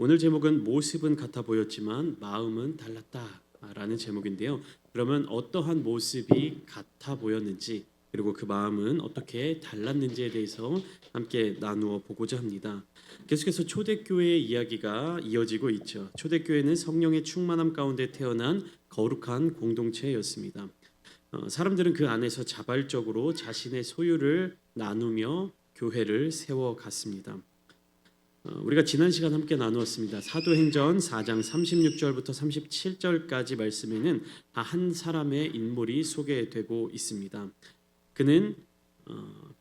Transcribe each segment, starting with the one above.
오늘 제목은 모습은 같아 보였지만 마음은 달랐다라는 제목인데요. 그러면 어떠한 모습이 같아 보였는지 그리고 그 마음은 어떻게 달랐는지에 대해서 함께 나누어 보고자 합니다. 계속해서 초대교회의 이야기가 이어지고 있죠. 초대교회는 성령의 충만함 가운데 태어난 거룩한 공동체였습니다. 사람들은 그 안에서 자발적으로 자신의 소유를 나누며 교회를 세워갔습니다. 우리가 지난 시간 함께 나누었습니다. 사도행전 4장 36절부터 37절까지 말씀에는 한 사람의 인물이 소개되고 있습니다. 그는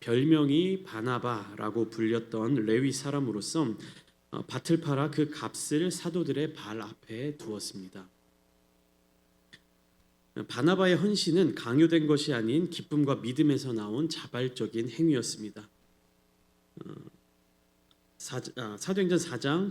별명이 바나바라고 불렸던 레위 사람으로서 밭을 팔아 그 값을 사도들의 발 앞에 두었습니다. 바나바의 헌신은 강요된 것이 아닌 기쁨과 믿음에서 나온 자발적인 행위였습니다. 사도행전 4장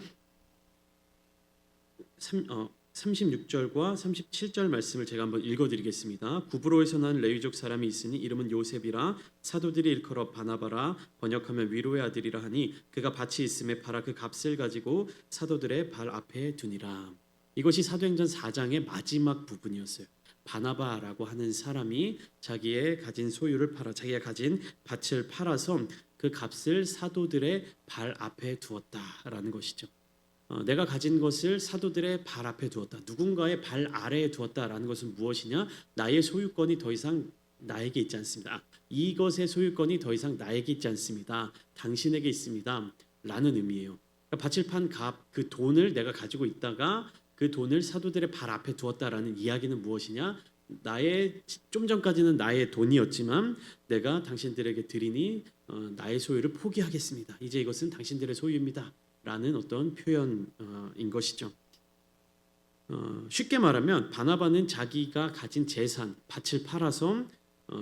36절과 37절 말씀을 제가 한번 읽어드리겠습니다. 구브로에서 난 레위족 사람이 있으니 이름은 요셉이라 사도들이 일컬어 바나바라 번역하면 위로의 아들이라 하니 그가 밭이 있음에 팔아 그 값을 가지고 사도들의 발 앞에 두니라. 이것이 사도행전 4장의 마지막 부분이었어요. 바나바라고 하는 사람이 자기의 가진 소유를 팔아 자기가 가진 밭을 팔아서 그 값을 사도들의 발 앞에 두었다라는 것이죠. 내가 가진 것을 사도들의 발 앞에 두었다. 누군가의 발 아래에 두었다라는 것은 무엇이냐? 나의 소유권이 더 이상 나에게 있지 않습니다. 이것의 소유권이 더 이상 나에게 있지 않습니다. 당신에게 있습니다. 라는 의미예요. 그러니까 밭을 판 값, 그 돈을 내가 가지고 있다가 그 돈을 사도들의 발 앞에 두었다라는 이야기는 무엇이냐? 나의 좀 전까지는 나의 돈이었지만 내가 당신들에게 드리니 나의 소유를 포기하겠습니다. 이제 이것은 당신들의 소유입니다. 라는 어떤 표현인 것이죠. 쉽게 말하면 바나바는 자기가 가진 재산, 밭을 팔아서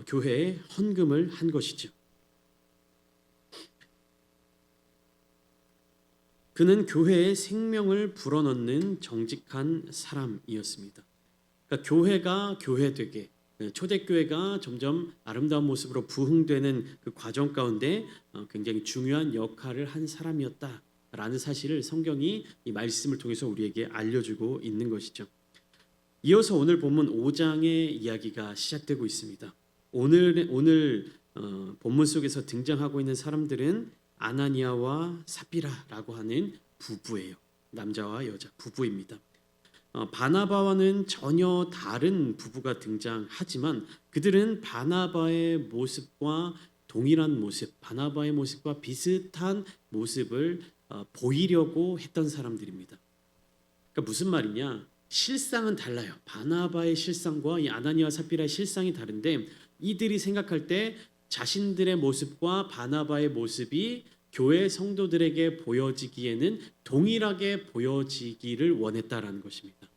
교회에 헌금을 한 것이죠. 그는 교회에 생명을 불어넣는 정직한 사람이었습니다. 그러니까 교회가 교회되게 초대교회가 점점 아름다운 모습으로 부흥되는 그 과정 가운데 굉장히 중요한 역할을 한 사람이었다라는 사실을 성경이 이 말씀을 통해서 우리에게 알려주고 있는 것이죠. 이어서 오늘 본문 5장의 이야기가 시작되고 있습니다. 오늘 본문 속에서 등장하고 있는 사람들은 아나니아와 삽비라라고 하는 부부예요. 남자와 여자 부부입니다. 바나바와는 전혀 다른 부부가 등장하지만 그들은 바나바의 모습과 동일한 모습, 바나바의 모습과 비슷한 모습을 보이려고 했던 사람들입니다. 그러니까 무슨 말이냐? 실상은 달라요. 바나바의 실상과 이 아나니아와 삽비라의 실상이 다른데 이들이 생각할 때 자신들의 모습과 바나바의 모습이 교회 성도들에게 보여지기에는 동일하게 보여지기를 원했다라는 것입니다.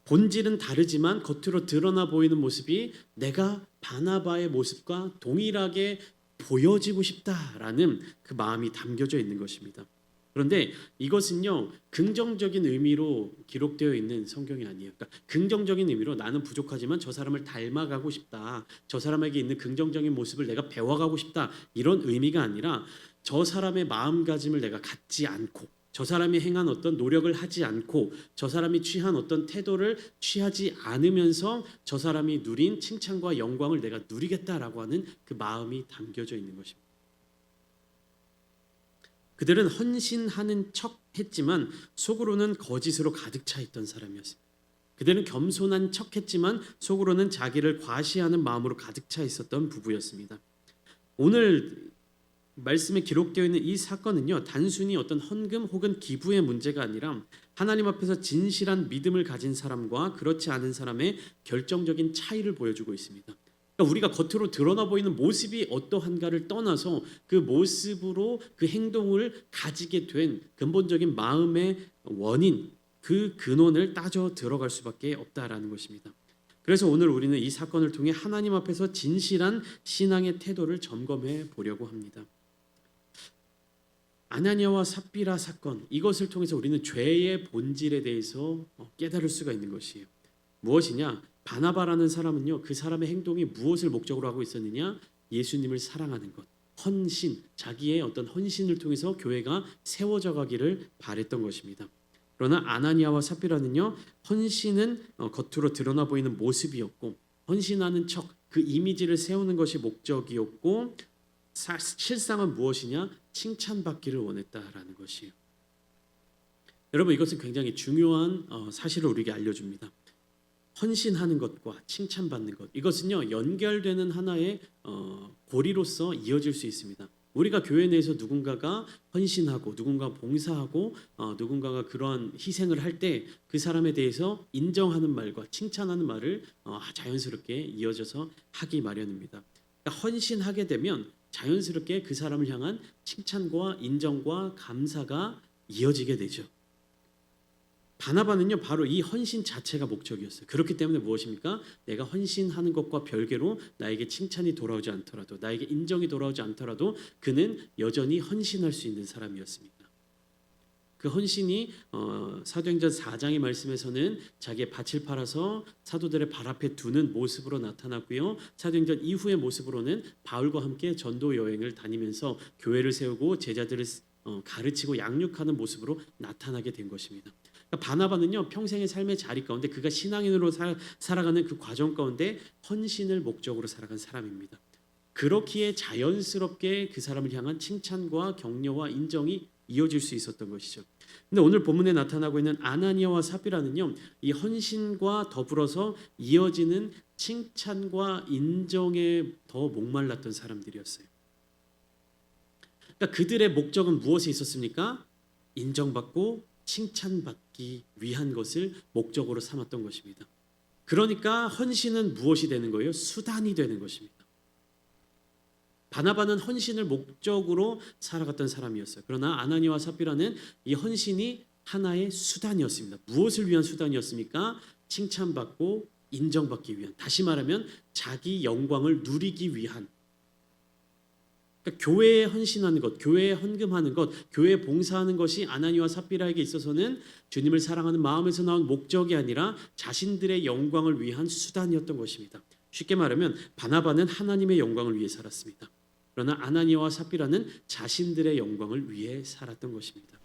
본질은 다르지만 겉으로 드러나 보이는 모습이 내가 바나바의 모습과 동일하게 보여지고 싶다라는 그 마음이 담겨져 있는 것입니다. 그런데 이것은요 긍정적인 의미로 기록되어 있는 성경이 아니에요. 그러니까 긍정적인 의미로 나는 부족하지만 저 사람을 닮아가고 싶다. 저 사람에게 있는 긍정적인 모습을 내가 배워가고 싶다. 이런 의미가 아니라 저 사람의 마음가짐을 내가 갖지 않고 저 사람이 행한 어떤 노력을 하지 않고 저 사람이 취한 어떤 태도를 취하지 않으면서 저 사람이 누린 칭찬과 영광을 내가 누리겠다라고 하는 그 마음이 담겨져 있는 것입니다. 그들은 헌신하는 척 했지만 속으로는 거짓으로 가득 차 있던 사람이었습니다. 그들은 겸손한 척 했지만 속으로는 자기를 과시하는 마음으로 가득 차 있었던 부부였습니다. 오늘 말씀에 기록되어 있는 이 사건은요 단순히 어떤 헌금 혹은 기부의 문제가 아니라 하나님 앞에서 진실한 믿음을 가진 사람과 그렇지 않은 사람의 결정적인 차이를 보여주고 있습니다. 그러니까 우리가 겉으로 드러나 보이는 모습이 어떠한가를 떠나서 그 모습으로 그 행동을 가지게 된 근본적인 마음의 원인, 그 근원을 따져 들어갈 수밖에 없다라는 것입니다. 그래서 오늘 우리는 이 사건을 통해 하나님 앞에서 진실한 신앙의 태도를 점검해 보려고 합니다. 아나니아와 삽비라 사건, 이것을 통해서 우리는 죄의 본질에 대해서 깨달을 수가 있는 것이에요. 무엇이냐? 바나바라는 사람은요 그 사람의 행동이 무엇을 목적으로 하고 있었느냐? 예수님을 사랑하는 것, 헌신, 자기의 어떤 헌신을 통해서 교회가 세워져 가기를 바랬던 것입니다. 그러나 아나니아와 삽비라는요, 헌신은 겉으로 드러나 보이는 모습이었고, 헌신하는 척 그 이미지를 세우는 것이 목적이었고, 실상은 무엇이냐? 칭찬받기를 원했다라는 것이에요. 여러분, 이것은 굉장히 중요한 사실을 우리에게 알려줍니다. 헌신하는 것과 칭찬받는 것, 이것은요 연결되는 하나의 고리로서 이어질 수 있습니다. 우리가 교회 내에서 누군가가 헌신하고 누군가 봉사하고 누군가가 그러한 희생을 할 때 그 사람에 대해서 인정하는 말과 칭찬하는 말을 자연스럽게 이어져서 하기 마련입니다. 그러니까 헌신하게 되면 자연스럽게 그 사람을 향한 칭찬과 인정과 감사가 이어지게 되죠. 바나바는요 바로 이 헌신 자체가 목적이었어요. 그렇기 때문에 무엇입니까? 내가 헌신하는 것과 별개로 나에게 칭찬이 돌아오지 않더라도, 나에게 인정이 돌아오지 않더라도 그는 여전히 헌신할 수 있는 사람이었습니다. 그 헌신이 사도행전 4장의 말씀에서는 자기의 밭을 팔아서 사도들의 발 앞에 두는 모습으로 나타났고요. 사도행전 이후의 모습으로는 바울과 함께 전도 여행을 다니면서 교회를 세우고 제자들을 가르치고 양육하는 모습으로 나타나게 된 것입니다. 그러니까 바나바는요 평생의 삶의 자리 가운데 그가 신앙인으로 살아가는 그 과정 가운데 헌신을 목적으로 살아간 사람입니다. 그렇기에 자연스럽게 그 사람을 향한 칭찬과 격려와 인정이 이어질 수 있었던 것이죠. 근데 오늘 본문에 나타나고 있는 아나니아와 삽비라는요 이 헌신과 더불어서 이어지는 칭찬과 인정에 더 목말랐던 사람들이었어요. 그러니까 그들의 목적은 무엇에 있었습니까? 인정받고 칭찬받기 위한 것을 목적으로 삼았던 것입니다. 그러니까 헌신은 무엇이 되는 거예요? 수단이 되는 것입니다. 바나바는 헌신을 목적으로 살아갔던 사람이었어요. 그러나 아나니아와 삽비라는 이 헌신이 하나의 수단이었습니다. 무엇을 위한 수단이었습니까? 칭찬받고 인정받기 위한, 다시 말하면 자기 영광을 누리기 위한, 그러니까 교회에 헌신하는 것, 교회에 헌금하는 것, 교회에 봉사하는 것이 아나니아와 삽비라에게 있어서는 주님을 사랑하는 마음에서 나온 목적이 아니라 자신들의 영광을 위한 수단이었던 것입니다. 쉽게 말하면 바나바는 하나님의 영광을 위해 살았습니다. 그러나 아나니아와 삽비라는 자신들의 영광을 위해 살았던 것입니다.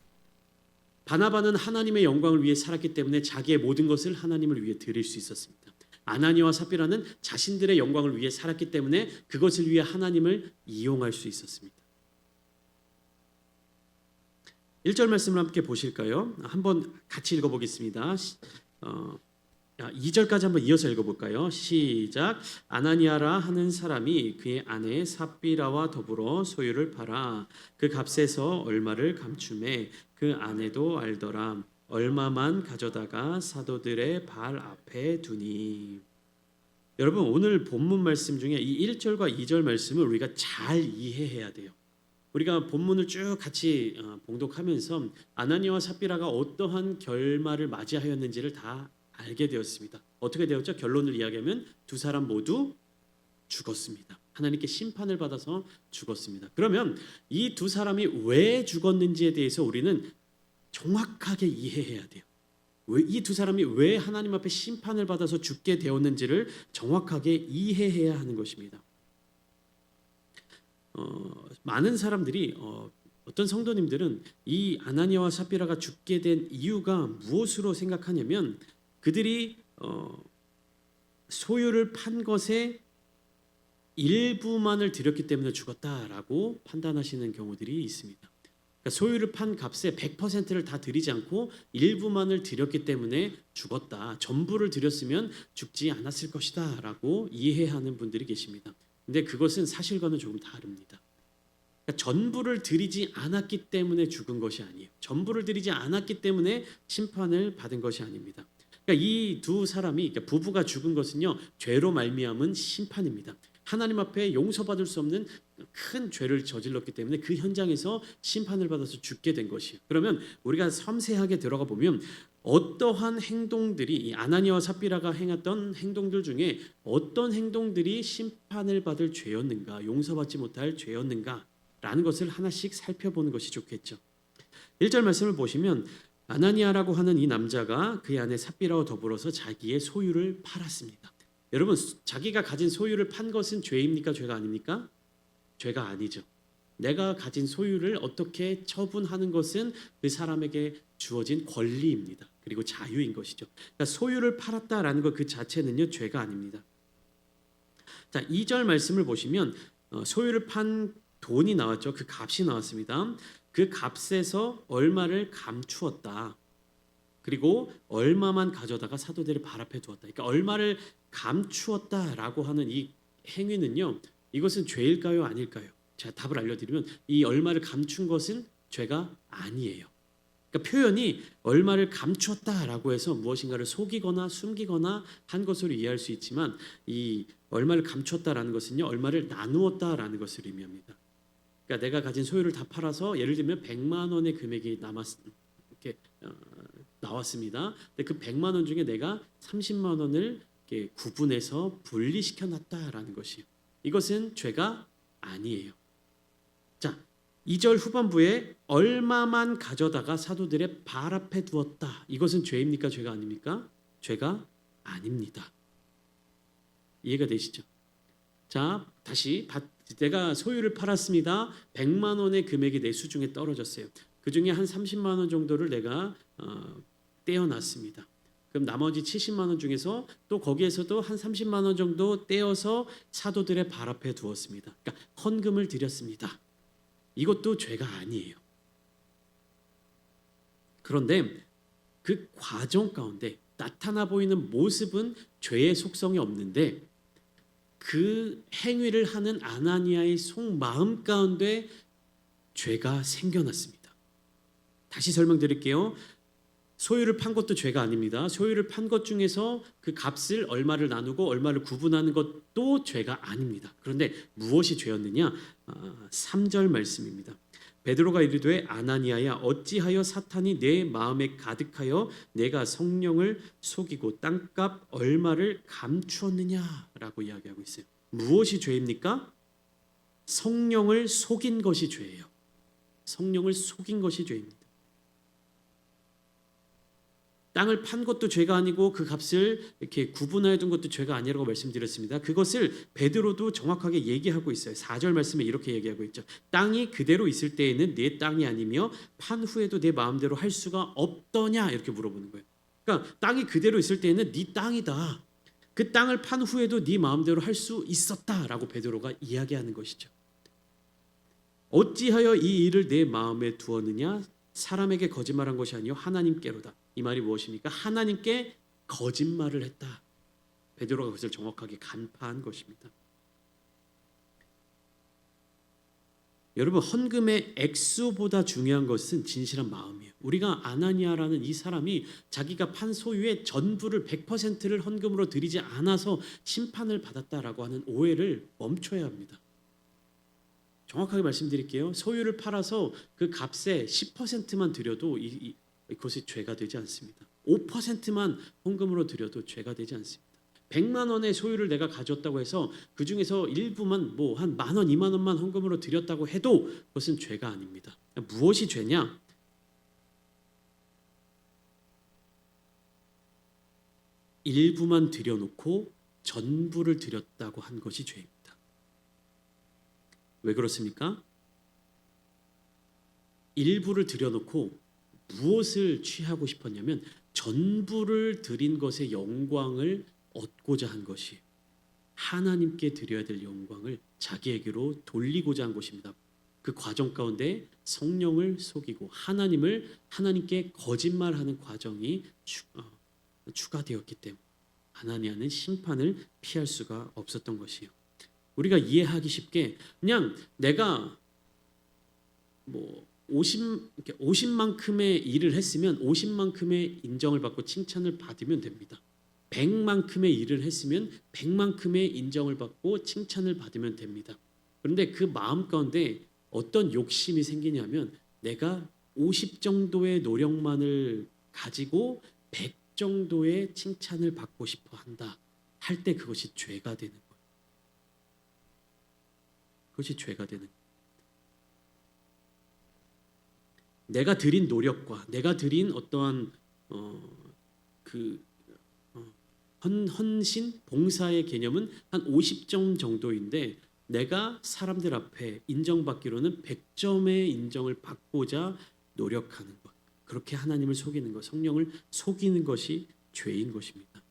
바나바는 하나님의 영광을 위해 살았기 때문에 자기의 모든 것을 하나님을 위해 드릴 수 있었습니다. 아나니아와 삽비라는 자신들의 영광을 위해 살았기 때문에 그것을 위해 하나님을 이용할 수 있었습니다. 1절 말씀을 함께 보실까요? 한번 같이 읽어보겠습니다. 2절까지 한번 이어서 읽어볼까요? 시작. 아나니아라 하는 사람이 그의 아내 삽비라와 더불어 소유를 팔아 그 값에서 얼마를 감추매 그 아내도 알더라. 얼마만 가져다가 사도들의 발 앞에 두니. 여러분, 오늘 본문 말씀 중에 이 1절과 2절 말씀을 우리가 잘 이해해야 돼요. 우리가 본문을 쭉 같이 봉독하면서 아나니아와 삽비라가 어떠한 결말을 맞이하였는지를 다 알게 되었습니다. 어떻게 되었죠? 결론을 이야기하면 두 사람 모두 죽었습니다. 하나님께 심판을 받아서 죽었습니다. 그러면 이 두 사람이 왜 죽었는지에 대해서 우리는 정확하게 이해해야 돼요. 이 두 사람이 왜 하나님 앞에 심판을 받아서 죽게 되었는지를 정확하게 이해해야 하는 것입니다. 많은 사람들이 어떤 성도님들은 이 아나니아와 삽비라가 죽게 된 이유가 무엇으로 생각하냐면 그들이 소유를 판 것의 일부만을 드렸기 때문에 죽었다라고 판단하시는 경우들이 있습니다. 그러니까 소유를 판 값의 100%를 다 드리지 않고 일부만을 드렸기 때문에 죽었다. 전부를 드렸으면 죽지 않았을 것이다 라고 이해하는 분들이 계십니다. 근데 그것은 사실과는 조금 다릅니다. 그러니까 전부를 드리지 않았기 때문에 죽은 것이 아니에요. 전부를 드리지 않았기 때문에 심판을 받은 것이 아닙니다. 그러니까 이 두 사람이, 그러니까 부부가 죽은 것은요 죄로 말미암은 심판입니다. 하나님 앞에 용서받을 수 없는 큰 죄를 저질렀기 때문에 그 현장에서 심판을 받아서 죽게 된 것이에요. 그러면 우리가 섬세하게 들어가 보면 어떠한 행동들이, 이 아나니아와 삽비라가 행했던 행동들 중에 어떤 행동들이 심판을 받을 죄였는가, 용서받지 못할 죄였는가라는 것을 하나씩 살펴보는 것이 좋겠죠. 1절 말씀을 보시면 아나니아라고 하는 이 남자가 그의 아내 삽비라와 더불어서 자기의 소유를 팔았습니다. 여러분, 자기가 가진 소유를 판 것은 죄입니까? 죄가 아닙니까? 죄가 아니죠. 내가 가진 소유를 어떻게 처분하는 것은 그 사람에게 주어진 권리입니다. 그리고 자유인 것이죠. 그러니까 소유를 팔았다라는 것 그 자체는요 죄가 아닙니다. 자, 2절 말씀을 보시면 소유를 판 돈이 나왔죠. 그 값이 나왔습니다. 그 값에서 얼마를 감추었다. 그리고 얼마만 가져다가 사도들의 발 앞에 두었다. 그러니까 얼마를 감추었다라고 하는 이 행위는요. 이것은 죄일까요, 아닐까요? 제가 답을 알려드리면 이 얼마를 감춘 것은 죄가 아니에요. 그러니까 표현이 얼마를 감추었다라고 해서 무엇인가를 속이거나 숨기거나 한 것으로 이해할 수 있지만 이 얼마를 감추었다라는 것은요. 얼마를 나누었다라는 것을 의미합니다. 그러니까 내가 가진 소유를 다 팔아서 예를 들면 100만 원의 금액이 이렇게 나왔습니다. 근데 그 100만 원 중에 내가 30만 원을 이렇게 구분해서 분리시켜 놨다라는 것이요. 이것은 죄가 아니에요. 자, 2절 후반부에 얼마만 가져다가 사도들의 발 앞에 두었다. 이것은 죄입니까? 죄가 아닙니까? 죄가 아닙니다. 이해가 되시죠? 자, 다시 내가 소유를 팔았습니다. 100만 원의 금액이 내 수중에 떨어졌어요. 그 중에 한 30만 원 정도를 내가 떼어놨습니다. 그럼 나머지 70만 원 중에서 또 거기에서도 한 30만 원 정도 떼어서 사도들의 발 앞에 두었습니다. 그러니까 헌금을 드렸습니다. 이것도 죄가 아니에요. 그런데 그 과정 가운데 나타나 보이는 모습은 죄의 속성이 없는데 그 행위를 하는 아나니아의 속마음 가운데 죄가 생겨났습니다. 다시 설명드릴게요. 소유를 판 것도 죄가 아닙니다. 소유를 판 것 중에서 그 값을 얼마를 나누고 얼마를 구분하는 것도 죄가 아닙니다. 그런데 무엇이 죄였느냐? 3절 말씀입니다. 베드로가 이르되 아나니아야 어찌하여 사탄이 내 마음에 가득하여 내가 성령을 속이고 땅값 얼마를 감추었느냐라고 이야기하고 있어요. 무엇이 죄입니까? 성령을 속인 것이 죄예요. 성령을 속인 것이 죄입니다. 땅을 판 것도 죄가 아니고 그 값을 이렇게 구분하여 둔 것도 죄가 아니라고 말씀드렸습니다. 그것을 베드로도 정확하게 얘기하고 있어요. 4절 말씀에 이렇게 얘기하고 있죠. 땅이 그대로 있을 때에는 내 땅이 아니며 판 후에도 내 마음대로 할 수가 없더냐 이렇게 물어보는 거예요. 그러니까 땅이 그대로 있을 때에는 네 땅이다. 그 땅을 판 후에도 네 마음대로 할 수 있었다라고 베드로가 이야기하는 것이죠. 어찌하여 이 일을 내 마음에 두었느냐? 사람에게 거짓말한 것이 아니요 하나님께로다. 이 말이 무엇입니까? 하나님께 거짓말을 했다. 베드로가 그것을 정확하게 간파한 것입니다. 여러분, 헌금의 액수보다 중요한 것은 진실한 마음이에요. 우리가 아나니아라는 이 사람이 자기가 판 소유의 전부를 100%를 헌금으로 드리지 않아서 심판을 받았다라고 하는 오해를 멈춰야 합니다. 정확하게 말씀드릴게요. 소유를 팔아서 그 값의 10%만 드려도 그것이 죄가 되지 않습니다. 5%만 헌금으로 드려도 죄가 되지 않습니다. 100만 원의 소유를 내가 가졌다고 해서 그 중에서 일부만 뭐 한 만 원, 2만 원만 헌금으로 드렸다고 해도 그것은 죄가 아닙니다. 무엇이 죄냐? 일부만 드려놓고 전부를 드렸다고 한 것이 죄입니다. 왜 그렇습니까? 일부를 드려놓고 무엇을 취하고 싶었냐면 전부를 드린 것의 영광을 얻고자 한 것이 하나님께 드려야 될 영광을 자기에게로 돌리고자 한 것입니다. 그 과정 가운데 성령을 속이고 하나님께 거짓말하는 과정이 추가되었기 때문에 아나니아는 심판을 피할 수가 없었던 것이에요. 우리가 이해하기 쉽게 그냥 내가 뭐 50만큼의 일을 했으면 50만큼의 인정을 받고 칭찬을 받으면 됩니다. 100만큼의 일을 했으면 100만큼의 인정을 받고 칭찬을 받으면 됩니다. 그런데 그 마음 가운데 어떤 욕심이 생기냐면 내가 50 정도의 노력만을 가지고 100 정도의 칭찬을 받고 싶어 한다 할 때 그것이 죄가 되는 거예요. 그것이 죄가 되는 거예요. 내가 들인 노력과 내가 들인 어떠한 헌신, 봉사의 개념은 한 50점 정도인데 내가 사람들 앞에 인정받기로는 100점의 인정을 받고자 노력하는 것. 그렇게 하나님을 속이는 것, 성령을 속이는 것이 죄인 것입니다.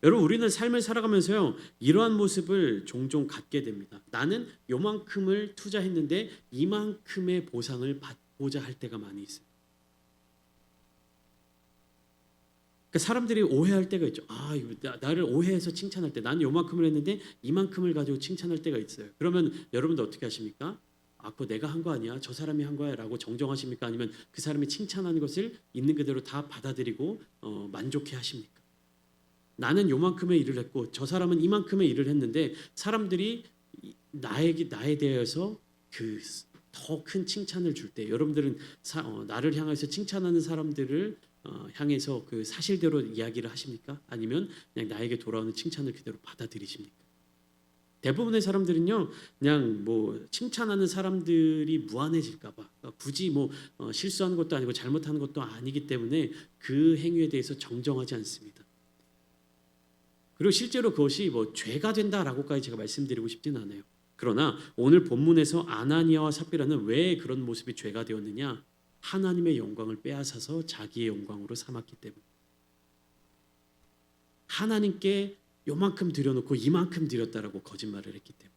여러분, 우리는 삶을 살아가면서요, 이러한 모습을 종종 갖게 됩니다. 나는 요만큼을 투자했는데 이만큼의 보상을 받고자 할 때가 많이 있어요. 그러니까 사람들이 오해할 때가 있죠. 나를 오해해서 칭찬할 때, 나는 요만큼을 했는데 이만큼을 가지고 칭찬할 때가 있어요. 그러면 여러분도 어떻게 하십니까? 그거 내가 한 거 아니야, 저 사람이 한 거야 라고 정정하십니까? 아니면 그 사람이 칭찬하는 것을 있는 그대로 다 받아들이고 만족해 하십니까? 나는 요만큼의 일을 했고 저 사람은 이만큼의 일을 했는데 사람들이 나에 대해서 그 더 큰 칭찬을 줄 때, 여러분들은 나를 향해서 칭찬하는 사람들을 향해서 그 사실대로 이야기를 하십니까? 아니면 그냥 나에게 돌아오는 칭찬을 그대로 받아들이십니까? 대부분의 사람들은요, 그냥 뭐 칭찬하는 사람들이 무안해질까봐, 굳이 뭐 실수하는 것도 아니고 잘못하는 것도 아니기 때문에 그 행위에 대해서 정정하지 않습니다. 그리고 실제로 그것이 뭐 죄가 된다라고까지 제가 말씀드리고 싶진 않아요. 그러나 오늘 본문에서 아나니아와 삽비라는 왜 그런 모습이 죄가 되었느냐? 하나님의 영광을 빼앗아서 자기의 영광으로 삼았기 때문에. 하나님께 요만큼 드려놓고 이만큼 드렸다라고 거짓말을 했기 때문에.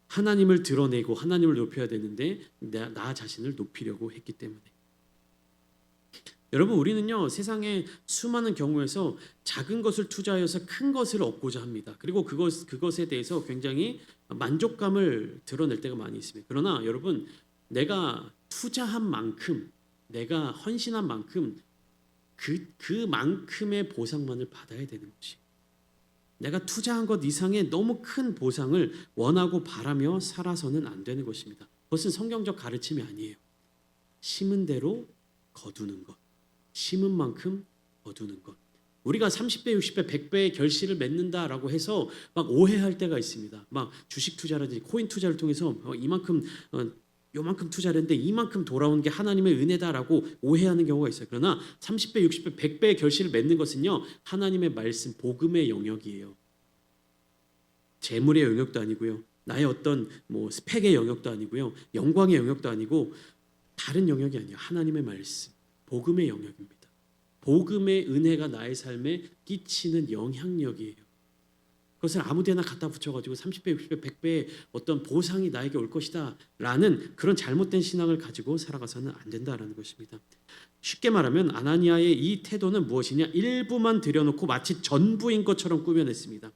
하나님을 드러내고 하나님을 높여야 되는데 나 자신을 높이려고 했기 때문에. 여러분, 우리는요, 세상에 수많은 경우에서 작은 것을 투자하여서 큰 것을 얻고자 합니다. 그리고 그것에 대해서 굉장히 만족감을 드러낼 때가 많이 있습니다. 그러나 여러분, 내가 투자한 만큼, 내가 헌신한 만큼 그만큼의 보상만을 받아야 되는 것이, 내가 투자한 것 이상의 너무 큰 보상을 원하고 바라며 살아서는 안 되는 것입니다. 그것은 성경적 가르침이 아니에요. 심은 대로 거두는 것, 심은 만큼 거두는 것. 우리가 30배, 60배, 100배의 결실을 맺는다라고 해서 막 오해할 때가 있습니다. 막 주식 투자라든지 코인 투자를 통해서 요만큼 투자를 했는데 이만큼 돌아온 게 하나님의 은혜다라고 오해하는 경우가 있어요. 그러나 30배, 60배, 100배의 결실을 맺는 것은요, 하나님의 말씀, 복음의 영역이에요. 재물의 영역도 아니고요, 나의 어떤 뭐 스펙의 영역도 아니고요, 영광의 영역도 아니고, 다른 영역이 아니에요. 하나님의 말씀, 복음의 영역입니다. 복음의 은혜가 나의 삶에 끼치는 영향력이에요. 그것을 아무데나 갖다 붙여가지고 30배, 60배, 100배의 어떤 보상이 나에게 올 것이다 라는 그런 잘못된 신앙을 가지고 살아가서는 안 된다라는 것입니다. 쉽게 말하면 아나니아의 이 태도는 무엇이냐? 일부만 들여놓고 마치 전부인 것처럼 꾸며냈습니다.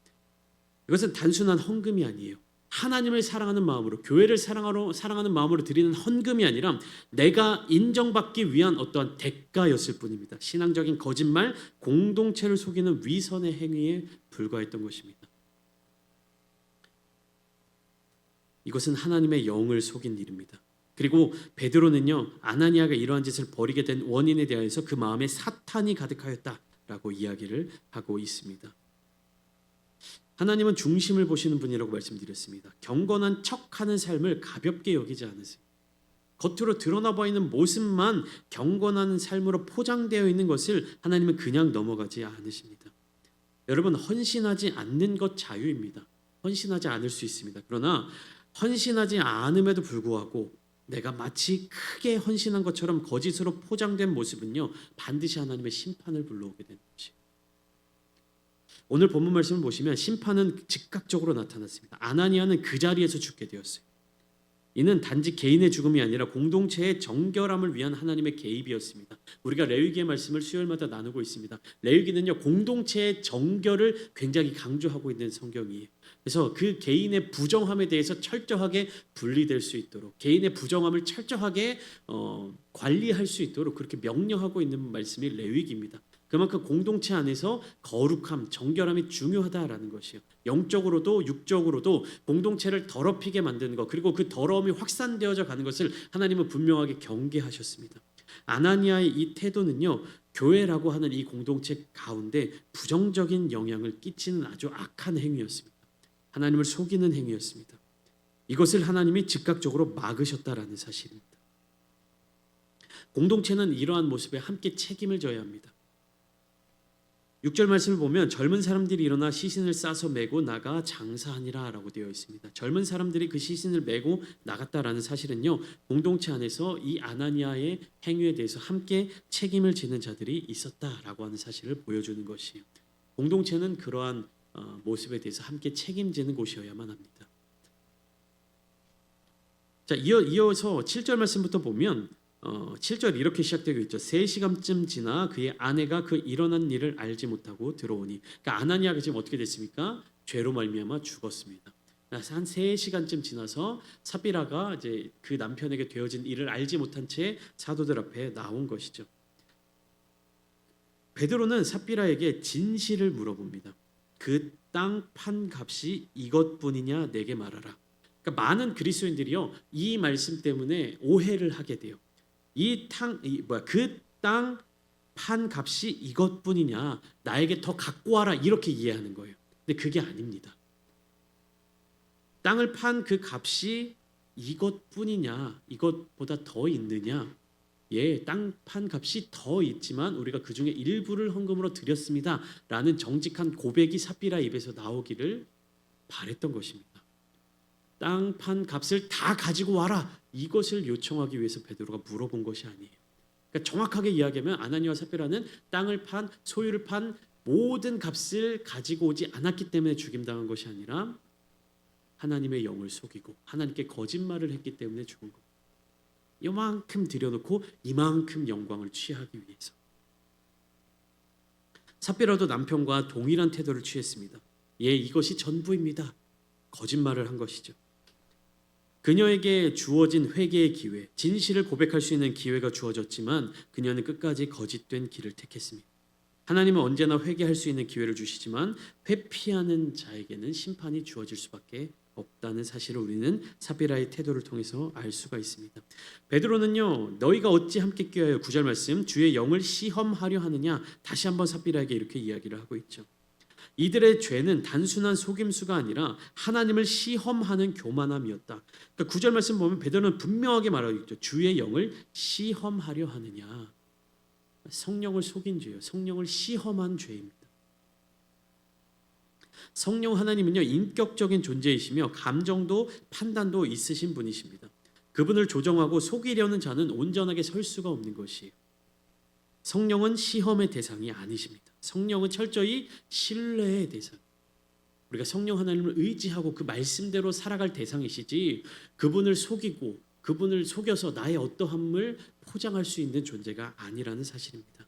이것은 단순한 헌금이 아니에요. 하나님을 사랑하는 마음으로, 교회를 사랑하는 마음으로 드리는 헌금이 아니라 내가 인정받기 위한 어떠한 대가였을 뿐입니다. 신앙적인 거짓말, 공동체를 속이는 위선의 행위에 불과했던 것입니다. 이것은 하나님의 영을 속인 일입니다. 그리고 베드로는요, 아나니아가 이러한 짓을 벌이게 된 원인에 대해서 그 마음에 사탄이 가득하였다라고 이야기를 하고 있습니다. 하나님은 중심을 보시는 분이라고 말씀드렸습니다. 경건한 척하는 삶을 가볍게 여기지 않으세요. 겉으로 드러나 보이는 모습만 경건한 삶으로 포장되어 있는 것을 하나님은 그냥 넘어가지 않으십니다. 여러분, 헌신하지 않는 것 자유입니다. 헌신하지 않을 수 있습니다. 그러나 헌신하지 않음에도 불구하고 내가 마치 크게 헌신한 것처럼 거짓으로 포장된 모습은요, 반드시 하나님의 심판을 불러오게 되는 것이에요. 오늘 본문 말씀을 보시면 심판은 즉각적으로 나타났습니다. 아나니아는 그 자리에서 죽게 되었어요. 이는 단지 개인의 죽음이 아니라 공동체의 정결함을 위한 하나님의 개입이었습니다. 우리가 레위기의 말씀을 수요일마다 나누고 있습니다. 레위기는요, 공동체의 정결을 굉장히 강조하고 있는 성경이에요. 그래서 그 개인의 부정함에 대해서 철저하게 분리될 수 있도록, 개인의 부정함을 철저하게 관리할 수 있도록 그렇게 명령하고 있는 말씀이 레위기입니다. 그만큼 공동체 안에서 거룩함, 정결함이 중요하다라는 것이에요. 영적으로도 육적으로도 공동체를 더럽히게 만드는 것, 그리고 그 더러움이 확산되어져 가는 것을 하나님은 분명하게 경계하셨습니다. 아나니아의 이 태도는요, 교회라고 하는 이 공동체 가운데 부정적인 영향을 끼치는 아주 악한 행위였습니다. 하나님을 속이는 행위였습니다. 이것을 하나님이 즉각적으로 막으셨다라는 사실입니다. 공동체는 이러한 모습에 함께 책임을 져야 합니다. 6절 말씀을 보면 젊은 사람들이 일어나 시신을 싸서 메고 나가 장사하니라라고 되어 있습니다. 젊은 사람들이 그 시신을 메고 나갔다라는 사실은요, 공동체 안에서 이 아나니아의 행위에 대해서 함께 책임을 지는 자들이 있었다라고 하는 사실을 보여주는 것이에요. 공동체는 그러한 모습에 대해서 함께 책임지는 곳이어야만 합니다. 자, 이어서 7절 말씀부터 보면 7절 이렇게 시작되고 있죠. 3시간쯤 지나 그의 아내가 그 일어난 일을 알지 못하고 들어오니, 그러니까 아나니아가 지금 어떻게 됐습니까? 죄로 말미암아 죽었습니다. 한 3시간쯤 지나서 삽비라가 이제 그 남편에게 되어진 일을 알지 못한 채 사도들 앞에 나온 것이죠. 베드로는 삽비라에게 진실을 물어봅니다. 그 땅 판 값이 이것뿐이냐 내게 말하라. 그러니까 많은 그리스도인들이요, 이 말씀 때문에 오해를 하게 돼요. 그 땅 판 값이 이것뿐이냐, 나에게 더 갖고 와라, 이렇게 이해하는 거예요. 근데 그게 아닙니다. 땅을 판 그 값이 이것뿐이냐, 이것보다 더 있느냐? 예, 땅 판 값이 더 있지만 우리가 그 중에 일부를 헌금으로 드렸습니다라는 정직한 고백이 삽비라 입에서 나오기를 바랬던 것입니다. 땅 판 값을 다 가지고 와라, 이것을 요청하기 위해서 베드로가 물어본 것이 아니에요. 그러니까 정확하게 이야기하면 아나니아와 삽비라는 땅을 판, 소유를 판 모든 값을 가지고 오지 않았기 때문에 죽임당한 것이 아니라 하나님의 영을 속이고 하나님께 거짓말을 했기 때문에 죽은 것. 이만큼 들여놓고 이만큼 영광을 취하기 위해서. 삽비라도 남편과 동일한 태도를 취했습니다. 예, 이것이 전부입니다. 거짓말을 한 것이죠. 그녀에게 주어진 회개의 기회, 진실을 고백할 수 있는 기회가 주어졌지만 그녀는 끝까지 거짓된 길을 택했습니다. 하나님은 언제나 회개할 수 있는 기회를 주시지만 회피하는 자에게는 심판이 주어질 수밖에 없다는 사실을 우리는 삽비라의 태도를 통해서 알 수가 있습니다. 베드로는요, 너희가 어찌 함께 꾀하여, 9절 말씀, 주의 영을 시험하려 하느냐, 다시 한번 삽비라에게 이렇게 이야기를 하고 있죠. 이들의 죄는 단순한 속임수가 아니라 하나님을 시험하는 교만함이었다. 그러니까 9절 말씀 보면 베드로는 분명하게 말하고 있죠. 주의 영을 시험하려 하느냐. 성령을 속인 죄예요. 성령을 시험한 죄입니다. 성령 하나님은요, 인격적인 존재이시며 감정도 판단도 있으신 분이십니다. 그분을 조정하고 속이려는 자는 온전하게 설 수가 없는 것이에요. 성령은 시험의 대상이 아니십니다. 성령은 철저히 신뢰의 대상. 우리가 성령 하나님을 의지하고 그 말씀대로 살아갈 대상이시지, 그분을 속이고 그분을 속여서 나의 어떠함을 포장할 수 있는 존재가 아니라는 사실입니다.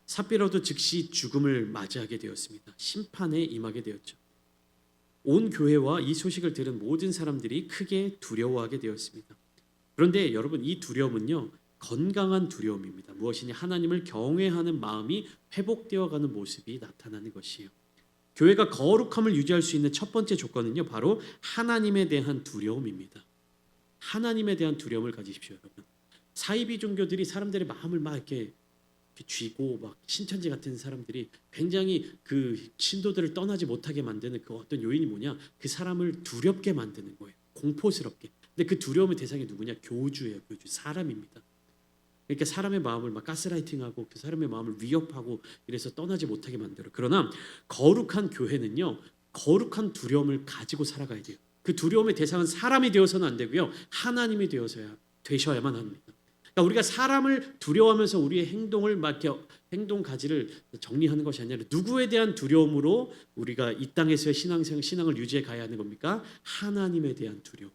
삽비라도 즉시 죽음을 맞이하게 되었습니다. 심판에 임하게 되었죠. 온 교회와 이 소식을 들은 모든 사람들이 크게 두려워하게 되었습니다. 그런데 여러분, 이 두려움은요, 건강한 두려움입니다. 무엇이냐, 하나님을 경외하는 마음이 회복되어가는 모습이 나타나는 것이에요. 교회가 거룩함을 유지할 수 있는 첫 번째 조건은요, 바로 하나님에 대한 두려움입니다. 하나님에 대한 두려움을 가지십시오, 여러분. 사이비 종교들이 사람들의 마음을 막 이렇게 쥐고, 막 신천지 같은 사람들이 굉장히 그 신도들을 떠나지 못하게 만드는 그 어떤 요인이 뭐냐, 그 사람을 두렵게 만드는 거예요. 공포스럽게. 근데 그 두려움의 대상이 누구냐? 교주예요. 교주, 사람입니다. 그러니까 사람의 마음을 막 가스라이팅하고 그 사람의 마음을 위협하고 이래서 떠나지 못하게 만들어. 그러나 거룩한 교회는요, 거룩한 두려움을 가지고 살아가야 돼요. 그 두려움의 대상은 사람이 되어서는 안 되고요, 하나님이 되셔야만 합니다. 그러니까 우리가 사람을 두려워하면서 우리의 행동을 막 이렇게 행동 가지를 정리하는 것이 아니라 누구에 대한 두려움으로 우리가 이 땅에서의 신앙을 유지해 가야 하는 겁니까? 하나님에 대한 두려움.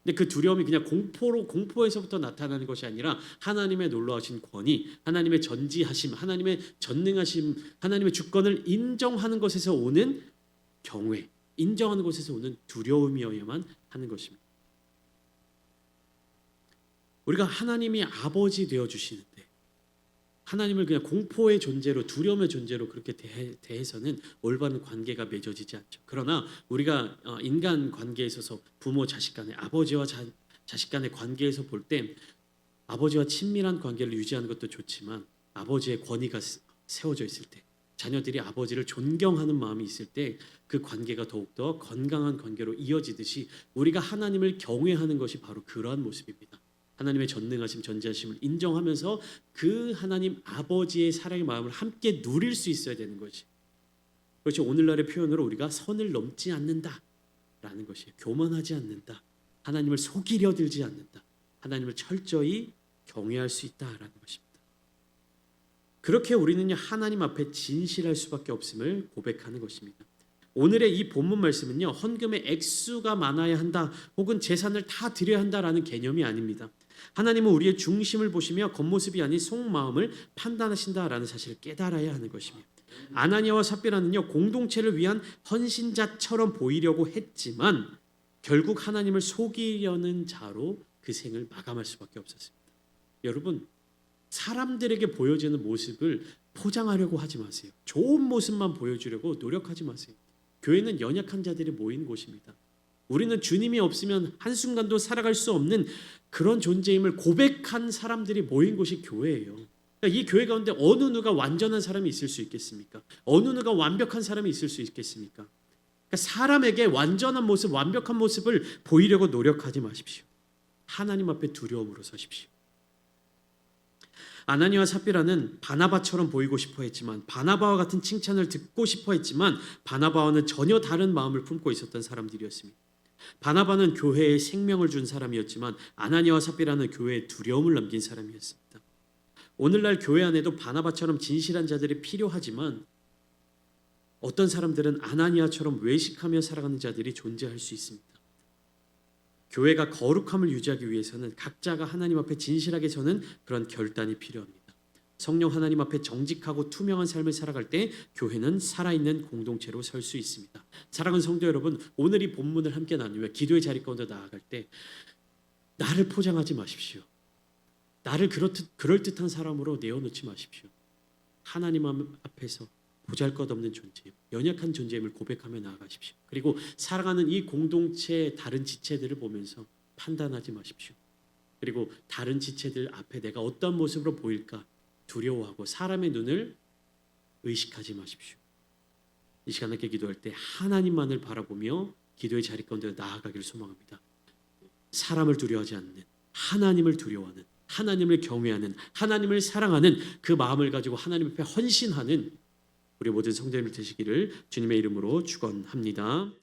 근데 그 두려움이 그냥 공포에서부터 나타나는 것이 아니라 하나님의 놀라우신 권위, 하나님의 전지하심, 하나님의 전능하심, 하나님의 주권을 인정하는 것에서 오는 경외, 인정하는 것에서 오는 두려움이어야만 하는 것입니다. 우리가 하나님이 아버지 되어 주시는데 하나님을 그냥 공포의 존재로, 두려움의 존재로 그렇게 대해서는 올바른 관계가 맺어지지 않죠. 그러나 우리가 인간 관계에 있어서 부모 자식 간의, 아버지와 자식 간의 관계에서 볼 때 아버지와 친밀한 관계를 유지하는 것도 좋지만 아버지의 권위가 세워져 있을 때, 자녀들이 아버지를 존경하는 마음이 있을 때 그 관계가 더욱더 건강한 관계로 이어지듯이 우리가 하나님을 경외하는 것이 바로 그러한 모습입니다. 하나님의 전능하심, 전지하심을 인정하면서 그 하나님 아버지의 사랑의 마음을 함께 누릴 수 있어야 되는 것이. 그것이 오늘날의 표현으로 우리가 선을 넘지 않는다라는 것이에요. 교만하지 않는다. 하나님을 속이려 들지 않는다. 하나님을 철저히 경외할 수 있다라는 것입니다. 그렇게 우리는 하나님 앞에 진실할 수밖에 없음을 고백하는 것입니다. 오늘의 이 본문 말씀은요, 헌금의 액수가 많아야 한다 혹은 재산을 다 드려야 한다라는 개념이 아닙니다. 하나님은 우리의 중심을 보시며 겉모습이 아닌 속마음을 판단하신다라는 사실을 깨달아야 하는 것입니다. 아나니아와 삽비라는요, 공동체를 위한 헌신자처럼 보이려고 했지만 결국 하나님을 속이려는 자로 그 생을 마감할 수밖에 없었습니다. 여러분, 사람들에게 보여지는 모습을 포장하려고 하지 마세요. 좋은 모습만 보여주려고 노력하지 마세요. 교회는 연약한 자들이 모인 곳입니다. 우리는 주님이 없으면 한순간도 살아갈 수 없는 그런 존재임을 고백한 사람들이 모인 곳이 교회예요. 그러니까 이 교회 가운데 어느 누가 완전한 사람이 있을 수 있겠습니까? 어느 누가 완벽한 사람이 있을 수 있겠습니까? 그러니까 사람에게 완전한 모습, 완벽한 모습을 보이려고 노력하지 마십시오. 하나님 앞에 두려움으로 서십시오. 아나니아와 삽비라는 바나바처럼 보이고 싶어 했지만, 바나바와 같은 칭찬을 듣고 싶어 했지만 바나바와는 전혀 다른 마음을 품고 있었던 사람들이었습니다. 바나바는 교회에 생명을 준 사람이었지만 아나니아와 삽비라는 교회에 두려움을 남긴 사람이었습니다. 오늘날 교회 안에도 바나바처럼 진실한 자들이 필요하지만 어떤 사람들은 아나니아처럼 외식하며 살아가는 자들이 존재할 수 있습니다. 교회가 거룩함을 유지하기 위해서는 각자가 하나님 앞에 진실하게 서는 그런 결단이 필요합니다. 성령 하나님 앞에 정직하고 투명한 삶을 살아갈 때 교회는 살아있는 공동체로 설 수 있습니다. 사랑하는 성도 여러분, 오늘 이 본문을 함께 나누며 기도의 자리 가운데 나아갈 때 나를 포장하지 마십시오. 나를 그럴듯한 사람으로 내어놓지 마십시오. 하나님 앞에서 보잘것없는 존재, 연약한 존재임을 고백하며 나아가십시오. 그리고 사랑하는 이 공동체의 다른 지체들을 보면서 판단하지 마십시오. 그리고 다른 지체들 앞에 내가 어떤 모습으로 보일까 두려워하고 사람의 눈을 의식하지 마십시오. 이 시간 함께 기도할 때 하나님만을 바라보며 기도의 자리 가운데 나아가기를 소망합니다. 사람을 두려워하지 않는, 하나님을 두려워하는, 하나님을 경외하는, 하나님을 사랑하는 그 마음을 가지고 하나님 앞에 헌신하는 우리 모든 성도님들 되시기를 주님의 이름으로 축원합니다.